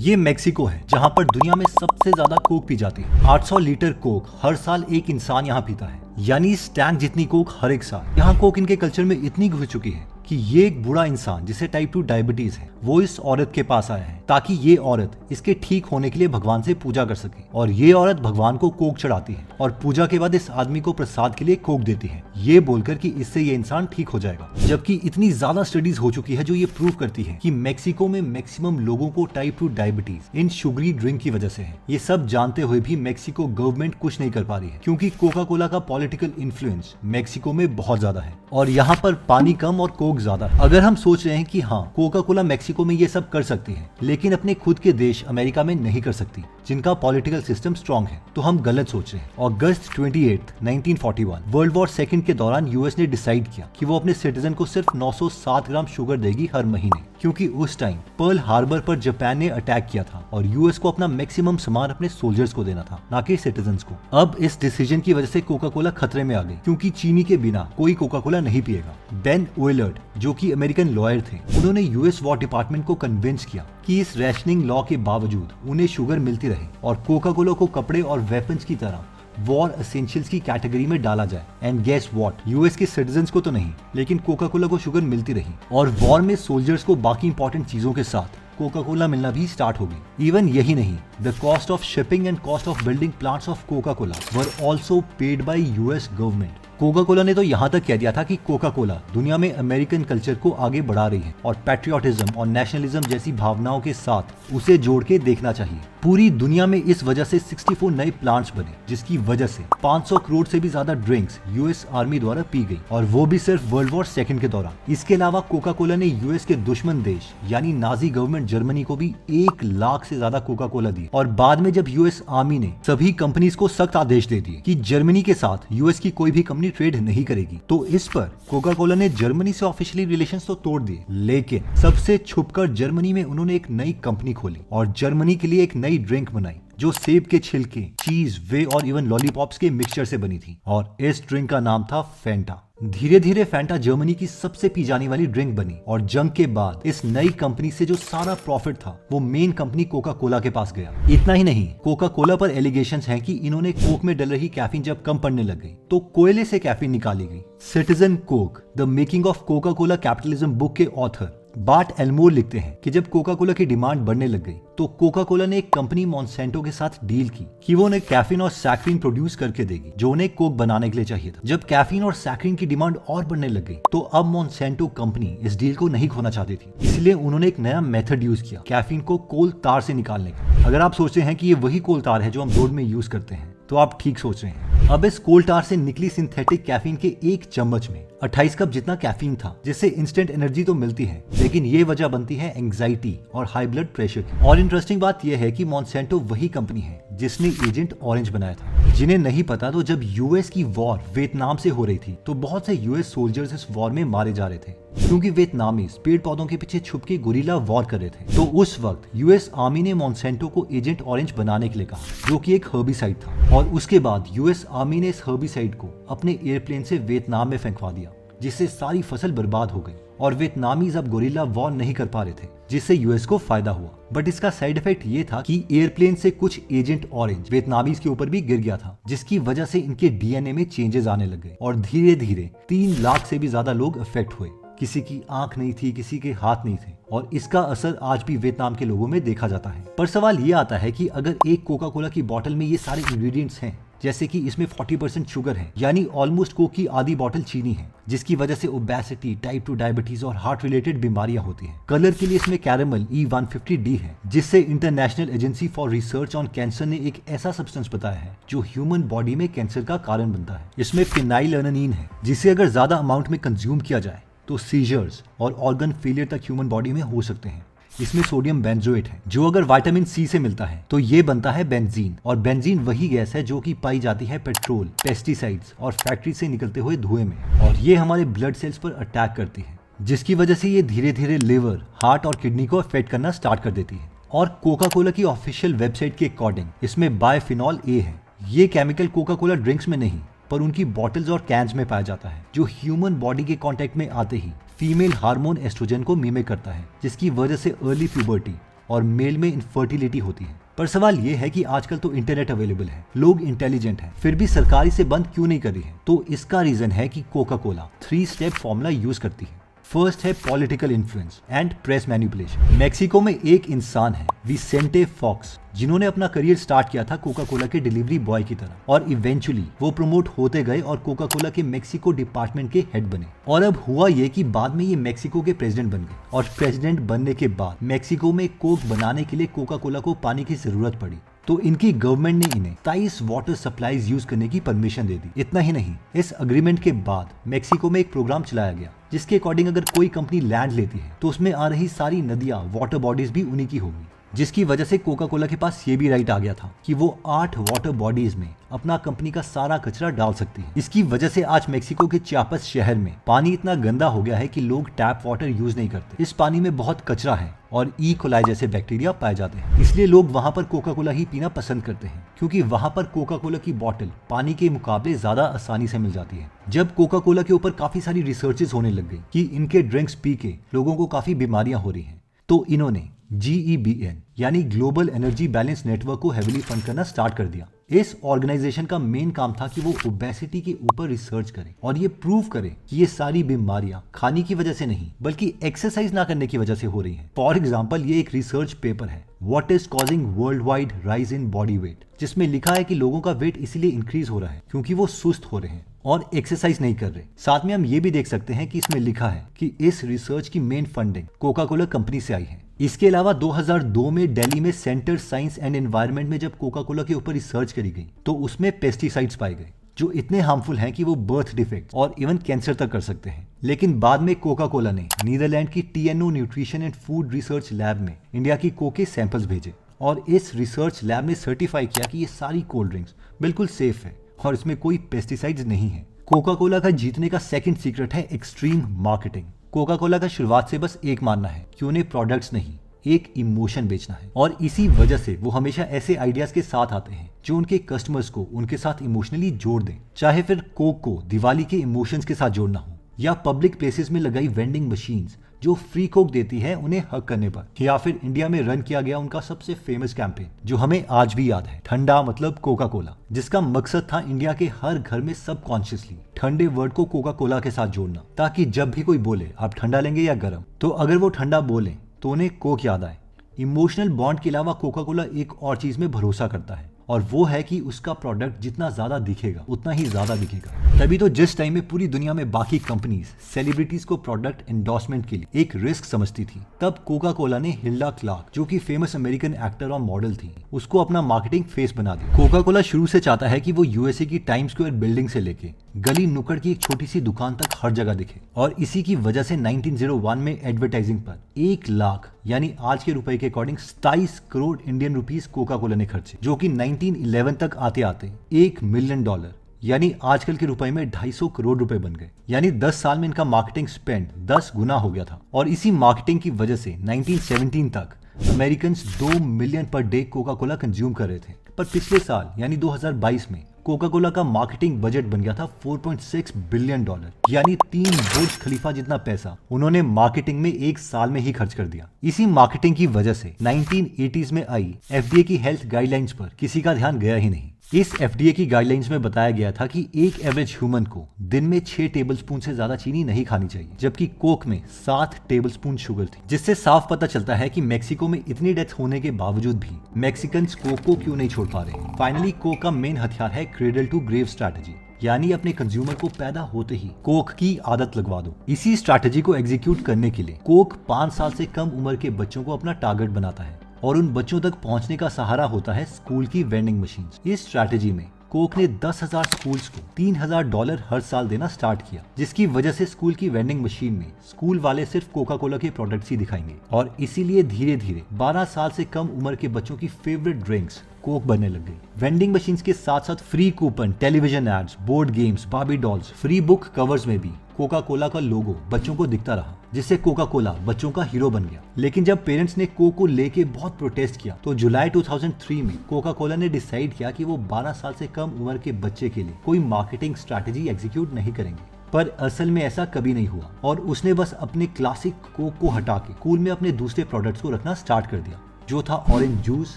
ये मेक्सिको है जहाँ पर दुनिया में सबसे ज्यादा कोक पी जाती है। 800 लीटर कोक हर साल एक इंसान यहाँ पीता है, यानी इस टैंक जितनी कोक हर एक साल। यहाँ कोक इनके कल्चर में इतनी घुस चुकी है कि ये एक बूढ़ा इंसान जिसे टाइप 2 डायबिटीज है वो इस औरत के पास आया है ताकि ये औरत इसके ठीक होने के लिए भगवान से पूजा कर सके। और ये औरत भगवान को कोक चढ़ाती है और पूजा के बाद इस आदमी को प्रसाद के लिए कोक देती है, ये बोलकर कि इससे ये इंसान ठीक हो जाएगा। जबकि इतनी ज्यादा स्टडीज हो चुकी है जो ये प्रूव करती है कि मेक्सिको में मैक्सिमम लोगों को टाइप 2 डायबिटीज इन शुगरी ड्रिंक की वजह से है। ये सब जानते हुए भी मेक्सिको गवर्नमेंट कुछ नहीं कर पा रही है क्योंकि कोका कोला का पॉलिटिकल इन्फ्लुएंस मेक्सिको में बहुत ज्यादा है और यहाँ पर पानी कम और कोक ज्यादा। अगर हम सोच रहे हैं कि हाँ कोका कोला मेक्सिको में ये सब कर सकती है लेकिन अपने खुद के देश अमेरिका में नहीं कर सकती जिनका पॉलिटिकल सिस्टम स्ट्रांग है, तो हम गलत सोच रहे हैं। अगस्त 28, 1941 वर्ल्ड वॉर सेकंड के दौरान यूएस ने डिसाइड किया कि वो अपने सिटीजन को सिर्फ 907 ग्राम शुगर देगी हर महीने, क्योंकि उस टाइम पर्ल हार्बर पर जापान ने अटैक किया था और यूएस को अपना मैक्सिमम सामान अपने सोल्जर्स को देना था, ना कि सिटीजन्स को। अब इस डिसीजन की वजह से कोका कोला खतरे में आ गई क्योंकि चीनी के बिना कोई कोका कोला नहीं पिएगा। बेन ओइलर्ड जो कि अमेरिकन लॉयर थे, उन्होंने यूएस वॉर डिपार्टमेंट को कन्विंस किया कि इस रैशनिंग लॉ के बावजूद उन्हें शुगर मिलती रहे और कोका कोला को कपड़े और वेपन्स की तरह वॉर एसेंशियल्स की कैटेगरी में डाला जाए। एंड गेस व्हाट, यूएस के सिटीजन्स को तो नहीं लेकिन कोका कोला को शुगर मिलती रही और वॉर में सोल्जर्स को बाकी इंपॉर्टेंट चीजों के साथ कोका कोला मिलना भी स्टार्ट हो गई। इवन यही नहीं, the cost of shipping and cost of building plants of Coca Cola were also paid by US government. Coca Cola ने तो यहाँ तक कह दिया था कि कोका कोला दुनिया में अमेरिकन कल्चर को आगे बढ़ा रही है और पैट्रियोटिज्म और नेशनलिज्म जैसी भावनाओं के साथ उसे जोड़ के देखना चाहिए। पूरी दुनिया में इस वजह से 64 नए प्लांट्स बने जिसकी वजह से 500 करोड़ से भी ज्यादा ड्रिंक्स यूएस आर्मी द्वारा पी गई और वो भी सिर्फ वर्ल्ड वॉर सेकंड के दौरान। इसके अलावा कोका कोला ने यूएस के दुश्मन देश यानी नाजी गवर्नमेंट जर्मनी को भी 1 लाख से ज्यादा कोका कोला दी और बाद में जब यूएस आर्मी ने सभी कंपनीज को सख्त आदेश दे दिए कि जर्मनी के साथ यूएस की कोई भी कंपनी ट्रेड नहीं करेगी, तो इस पर कोका कोला ने जर्मनी से ऑफिशियली रिलेशंस तो तोड़ दिए, लेकिन सबसे छुपकर जर्मनी में उन्होंने एक नई कंपनी खोली और जर्मनी के लिए एक नई ड्रिंक बनाई जो सेब के छिलके, चीज, वे और इवन लॉलीपॉप्स के मिक्सचर से बनी थी और इस ड्रिंक का नाम था फैंटा। धीरे धीरे फैंटा जर्मनी की सबसे पी जाने वाली ड्रिंक बनी और जंग के बाद इस नई कंपनी से जो सारा प्रॉफिट था वो मेन कंपनी कोका कोला के पास गया। इतना ही नहीं, कोका कोला पर एलिगेशंस हैं कि इन्होंने कोक में डल रही कैफीन जब कम पड़ने लग गई तो कोयले से कैफीन निकाली गई। Citizen Coke the making of Coca Cola capitalism book के ऑथर बार्ट एल्मोर लिखते हैं कि जब कोका कोला की डिमांड बढ़ने लग गई तो कोका कोला ने एक कंपनी मॉन्सेंटो के साथ डील की कि वो उन्हें कैफीन और सैक्रिन प्रोड्यूस करके देगी जो उन्हें कोक बनाने के लिए चाहिए था। जब कैफीन और सैक्रिन की डिमांड और बढ़ने लग गई तो अब मॉन्सेंटो कंपनी इस डील को नहीं खोना चाहती थी, इसलिए उन्होंने एक नया मेथड यूज किया कैफीन को कोल तार से निकालने का। अगर आप सोचते हैं कि ये वही कोल तार है जो हम रोड में यूज करते हैं तो आप ठीक सोच रहे हैं। अब इस कोल तार से निकली सिंथेटिक कैफीन के एक चम्मच में 28 कप जितना कैफीन था, जिससे इंस्टेंट एनर्जी तो मिलती है लेकिन ये वजह बनती है एंग्जाइटी और हाई ब्लड प्रेशर की। और इंटरेस्टिंग बात यह है कि मॉन्सेंटो वही कंपनी है जिसने एजेंट ऑरेंज बनाया था। जिन्हें नहीं पता, तो जब यूएस की वॉर वियतनाम से हो रही थी तो बहुत से यूएस सोल्जर्स इस वॉर में मारे जा रहे थे क्योंकि वियतनामीज पेड़ पौधों के पीछे छुप के गुरिल्ला वॉर कर रहे थे। तो उस वक्त यूएस आर्मी ने मॉन्सेंटो को एजेंट ऑरेंज बनाने के लिए कहा जो कि एक हर्बिसाइड था और उसके बाद यूएस आर्मी ने इस हर्बिसाइड को अपने एयरप्लेन से वियतनाम में फेंकवा दिया जिससे सारी फसल बर्बाद हो गई और वियतनामीज अब गोरिल्ला वॉर नहीं कर पा रहे थे, जिससे यूएस को फायदा हुआ। बट इसका साइड इफेक्ट ये था कि एयरप्लेन से कुछ एजेंट ऑरेंज वियतनामीज के ऊपर भी गिर गया था जिसकी वजह से इनके डीएनए में चेंजेस आने लग गए और धीरे धीरे 3 लाख से भी ज्यादा लोग अफेक्ट हुए। किसी की आंख नहीं थी, किसी के हाथ नहीं थे और इसका असर आज भी वियतनाम के लोगों में देखा जाता है। पर सवाल ये आता है कि अगर एक कोका कोला की बोतल में ये सारे इंग्रेडिएंट्स हैं, जैसे कि इसमें 40% शुगर है यानी ऑलमोस्ट कोक की आधी बोतल चीनी है जिसकी वजह से ओबेसिटी, टाइप 2 डायबिटीज और हार्ट रिलेटेड बीमारियां होती हैं। कलर के लिए इसमें कैरेमल E150D है जिससे international agency for research on cancer ने एक ऐसा सब्सटेंस बताया है जो ह्यूमन बॉडी में कैंसर का कारण बनता है। इसमें फिनाइलएलानाइन है जिसे अगर ज्यादा अमाउंट में कंज्यूम किया जाए तो सीजर्स और ऑर्गन फेलियर तक ह्यूमन बॉडी में हो सकते हैं। इसमें सोडियम बेंजोएट है जो अगर विटामिन सी से मिलता है तो ये बनता है बेंजीन और बेंजीन वही गैस है जो कि पाई जाती है पेट्रोल, पेस्टिसाइड्स और फैक्ट्री से निकलते हुए धुएं में और ये हमारे ब्लड सेल्स पर अटैक करती है जिसकी वजह से ये धीरे धीरे लिवर, हार्ट और किडनी को अफेक्ट करना स्टार्ट कर देती है। और कोका कोला की ऑफिशियल वेबसाइट के अकॉर्डिंग इसमें बायफिनॉल ए है। ये केमिकल कोका कोला ड्रिंक्स में नहीं पर उनकी बॉटल्स और कैंस में पाया जाता है जो ह्यूमन बॉडी के कांटेक्ट में आते ही फीमेल हार्मोन एस्ट्रोजन को मिमिक करता है जिसकी वजह से अर्ली प्यूबर्टी और मेल में इनफर्टिलिटी होती है। पर सवाल ये है कि आजकल तो इंटरनेट अवेलेबल है, लोग इंटेलिजेंट हैं, फिर भी सरकार इसे बंद क्यों नहीं कर रही है? तो इसका रीजन है कि Coca Cola 3 step formula use करती है। फर्स्ट है political influence and press manipulation. Mexico में एक इंसान है विसेंटे फॉक्स, जिन्होंने अपना करियर स्टार्ट किया था कोका कोला के डिलीवरी बॉय की तरह, और इवेंचुअली वो प्रमोट होते गए और कोका कोला के मेक्सिको डिपार्टमेंट के हेड बने। और अब हुआ ये कि बाद में ये मेक्सिको के प्रेसिडेंट बन गए, और प्रेसिडेंट बनने के बाद मेक्सिको में कोक बनाने के लिए कोका कोला को पानी की जरूरत पड़ी, तो इनकी गवर्नमेंट ने इन्हें 23 वाटर सप्लाईज यूज करने की परमिशन दे दी। इतना ही नहीं, इस अग्रीमेंट के बाद मेक्सिको में एक प्रोग्राम चलाया गया जिसके अकॉर्डिंग अगर कोई कंपनी लैंड लेती है तो उसमें आ रही सारी नदियां, वाटर बॉडीज भी उन्हीं की होगी, जिसकी वजह से कोका कोला के पास ये भी राइट आ गया था कि वो 8 वाटर बॉडीज में अपना कंपनी का सारा कचरा डाल सकती है। इसकी वजह से आज मेक्सिको के चियापस शहर में पानी इतना गंदा हो गया है कि लोग टैप वाटर यूज नहीं करते। इस पानी में बहुत कचरा है और ई कोलाई जैसे बैक्टीरिया पाए जाते हैं, इसलिए लोग वहां पर कोका कोला ही पीना पसंद करते हैं, क्योंकि वहां पर कोका कोला की बॉटल पानी के मुकाबले ज्यादा आसानी से मिल जाती है। जब कोका कोला के ऊपर काफी सारी रिसर्चेस होने लग गई कि इनके ड्रिंक्स पी के लोगों को काफी बीमारियां हो रही हैं, तो इन्होंने GEBN यानी ग्लोबल एनर्जी बैलेंस नेटवर्क को हेविली फंड करना स्टार्ट कर दिया। इस ऑर्गेनाइजेशन का मेन काम था कि वो ओबेसिटी के ऊपर रिसर्च करे और ये प्रूव करे कि ये सारी बीमारियां खाने की वजह से नहीं बल्कि एक्सरसाइज ना करने की वजह से हो रही हैं। फॉर एग्जांपल, ये एक रिसर्च पेपर है, what is causing world wide rise in body weight, जिसमें लिखा है कि लोगों का वेट इसीलिए इंक्रीज हो रहा है क्योंकि वो सुस्त हो रहे हैं और एक्सरसाइज नहीं कर रहे। साथ में हम ये भी देख सकते हैं कि इसमें लिखा है कि इस रिसर्च की main funding Coca Cola company से आई है। इसके अलावा 2002 में दिल्ली में सेंटर साइंस एंड एनवायरनमेंट में जब कोका कोला के ऊपर रिसर्च करी गई तो उसमें पेस्टिसाइड्स पाए गए जो इतने हार्मफुल हैं कि वो बर्थ डिफेक्ट और इवन कैंसर तक कर सकते हैं। लेकिन बाद में कोका कोला ने नीदरलैंड की TNO nutrition and food research lab में इंडिया की कोक के सैंपल्स भेजे और इस रिसर्च लैब ने सर्टिफाई किया कि ये सारी कोल्ड ड्रिंक्स बिल्कुल सेफ है और इसमें कोई पेस्टिसाइड्स नहीं है। कोका कोला का जीतने का सेकंड सीक्रेट है एक्सट्रीम मार्केटिंग। कोका कोला का शुरुआत से बस एक मानना है कि उन्हें प्रोडक्ट्स नहीं, एक इमोशन बेचना है, और इसी वजह से वो हमेशा ऐसे आइडियाज के साथ आते हैं जो उनके कस्टमर्स को उनके साथ इमोशनली जोड़ दें। चाहे फिर कोक को दिवाली के इमोशंस के साथ जोड़ना हो, या पब्लिक प्लेसेस में लगाई वेंडिंग मशीन्स जो फ्री कोक देती है उन्हें हक करने पर, या फिर इंडिया में रन किया गया उनका सबसे फेमस कैंपेन जो हमें आज भी याद है, ठंडा मतलब कोका कोला, जिसका मकसद था इंडिया के हर घर में सबकॉन्शियसली ठंडे वर्ड को कोका कोला के साथ जोड़ना, ताकि जब भी कोई बोले आप ठंडा लेंगे या गर्म, तो अगर वो ठंडा बोले तो उन्हें कोक याद आए। इमोशनल बॉन्ड के अलावा कोका कोला एक और चीज में भरोसा करता है, और वो है कि उसका प्रोडक्ट जितना ज्यादा दिखेगा उतना ही ज्यादा बिकेगा। तभी तो जिस टाइम में पूरी दुनिया में बाकी कंपनीज सेलिब्रिटीज को प्रोडक्ट एंडोर्समेंट के लिए एक रिस्क समझती थी, तब कोका कोला ने हिल्डा क्लार्क, जो कि फेमस अमेरिकन एक्टर और मॉडल थी, उसको अपना मार्केटिंग फेस बना दिया। कोका कोला शुरू से चाहता है कि वो USA की टाइम स्क्वायर बिल्डिंग से लेके गली नुक्कड़ की एक छोटी सी दुकान तक हर जगह दिखे, और इसी की वजह से 1901 में एडवर्टाइजिंग पर 1 लाख यानी आज के रुपए के according 27 crore Indian rupees Coca Cola ने खर्चे, जो कि 1911 तक आते आते $1 मिलियन यानी आजकल के रुपए में 250 करोड़ रुपए बन गए। यानी 10 साल में इनका मार्केटिंग स्पेंड 10 गुना हो गया था, और इसी मार्केटिंग की वजह से 1917 तक American 2 million per day Coca Cola consume कर रहे थे। पर पिछले साल यानी 2022 में कोका कोला का मार्केटिंग बजट बन गया था $4.6 बिलियन, यानी 3 बुर्ज खलीफा जितना पैसा उन्होंने मार्केटिंग में एक साल में ही खर्च कर दिया। इसी मार्केटिंग की वजह से 1980s में आई FDA की हेल्थ गाइडलाइंस पर किसी का ध्यान गया ही नहीं। इस FDA की गाइडलाइंस में बताया गया था कि एक एवरेज ह्यूमन को दिन में 6 टेबलस्पून से ज्यादा चीनी नहीं खानी चाहिए, जबकि कोक में 7 टेबलस्पून शुगर थी, जिससे साफ पता चलता है कि मेक्सिको में इतनी डेथ होने के बावजूद भी मैक्सिकन्स कोक को क्यों नहीं छोड़ पा रहे। फाइनली कोक का मेन हथियार है क्रेडल टू ग्रेव स्ट्रैटेजी, यानी अपने कंज्यूमर को पैदा होते ही कोक की आदत लगवा दो। इसी स्ट्रैटेजी को एग्जीक्यूट करने के लिए कोक 5 साल से कम उम्र के बच्चों को अपना टारगेट बनाता है, और उन बच्चों तक पहुंचने का सहारा होता है स्कूल की वेंडिंग मशीन्स। इस स्ट्रैटेजी में कोक ने 10,000 स्कूल्स को $3,000 हर साल देना स्टार्ट किया, जिसकी वजह से स्कूल की वेंडिंग मशीन में स्कूल वाले सिर्फ कोका कोला के प्रोडक्ट्स ही दिखाएंगे, और इसीलिए धीरे धीरे 12 साल से कम उम्र के बच्चों की फेवरेट ड्रिंक्स कोक बनने लग गई। वेंडिंग मशीन्स के साथ साथ free coupon, television ads, board games, Barbie dolls, free book covers में भी कोका कोला का लोगो बच्चों को दिखता रहा, जिससे कोका कोला बच्चों का हीरो बन गया। लेकिन जब पेरेंट्स ने कोक को लेके बहुत प्रोटेस्ट किया, तो जुलाई 2003 में कोका कोला ने डिसाइड किया कि वो 12 साल से कम उम्र के बच्चे के लिए कोई मार्केटिंग स्ट्रैटेजी एग्जीक्यूट नहीं करेंगे। पर असल में ऐसा कभी नहीं हुआ, और उसने बस अपने क्लासिक कोक को हटा के कूल में अपने दूसरे प्रोडक्ट्स को रखना स्टार्ट कर दिया, जो था orange juice,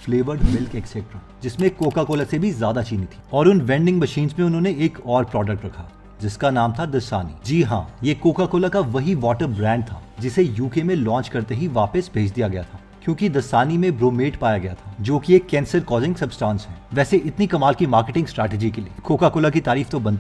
flavoured milk etcetera, जिसमें कोका कोला से भी ज्यादा चीनी थी। और उन वेंडिंग मशीन्स में उन्होंने एक और प्रोडक्ट रखा जिसका नाम था दसानी। जी हाँ, ये कोका कोला का वही वाटर ब्रांड था जिसे यूके में लॉन्च करते ही वापस भेज दिया गया था, क्योंकि दसानी में ब्रोमेट पाया गया था जो कि एक कैंसर कॉजिंग सब्सटेंस है। वैसे इतनी कमाल की मार्केटिंग स्ट्रैटेजी के लिए कोका कोला की तारीफ तो बनती